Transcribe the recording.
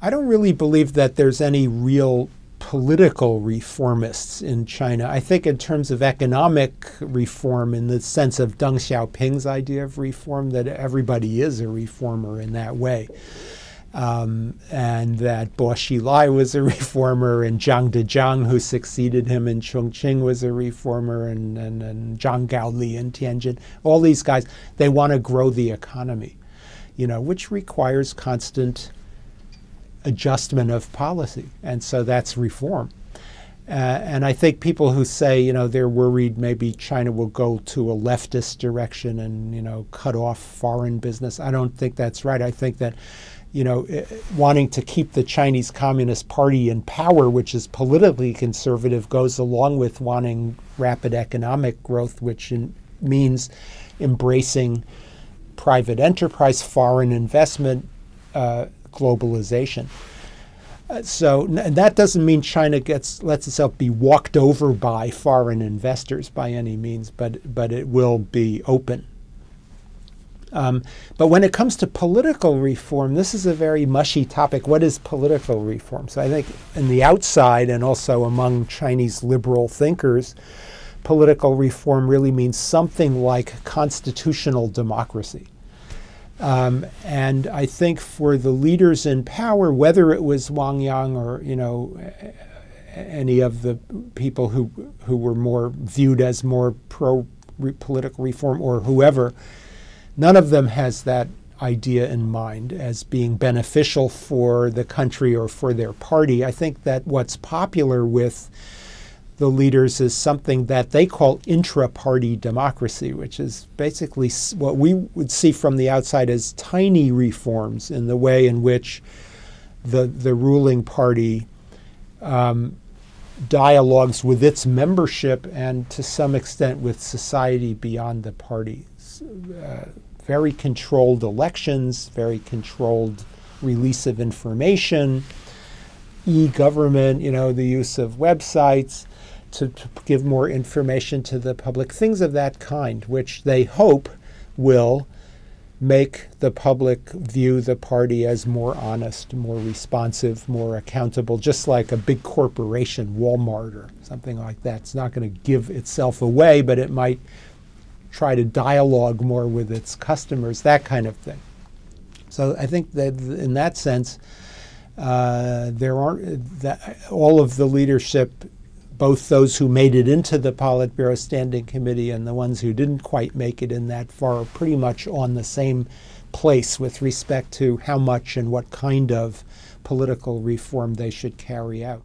I don't really believe that there's any real political reformists in China. I think in terms of economic reform, in the sense of Deng Xiaoping's idea of reform, that everybody is a reformer in that way. And that Bo Xilai was a reformer, and Zhang Dejiang, who succeeded him in Chongqing, was a reformer, and Zhang Gaoli in Tianjin. All these guys, they want to grow the economy, which requires constant adjustment of policy. And so that's reform. And I think people who say, they're worried maybe China will go to a leftist direction and, cut off foreign business, I don't think that's right. I think that wanting to keep the Chinese Communist Party in power, which is politically conservative, goes along with wanting rapid economic growth, which means embracing private enterprise, foreign investment, globalization. So that doesn't mean China lets itself be walked over by foreign investors by any means, but it will be open. But when it comes to political reform, this is a very mushy topic. What is political reform? So I think in the outside and also among Chinese liberal thinkers, political reform really means something like constitutional democracy. And I think for the leaders in power, whether it was Wang Yang or any of the people who were more viewed as more pro-political reform or whoever, none of them has that idea in mind as being beneficial for the country or for their party. I think that what's popular with the leaders is something that they call intra-party democracy, which is basically what we would see from the outside as tiny reforms in the way in which the ruling party dialogues with its membership and to some extent with society beyond the party. Very controlled elections, very controlled release of information, e-government, the use of websites to give more information to the public, things of that kind, which they hope will make the public view the party as more honest, more responsive, more accountable, just like a big corporation, Walmart or something like that. It's not going to give itself away, but it might try to dialogue more with its customers, that kind of thing. So I think that in that sense, all of the leadership, both those who made it into the Politburo Standing Committee and the ones who didn't quite make it in that far, are pretty much on the same place with respect to how much and what kind of political reform they should carry out.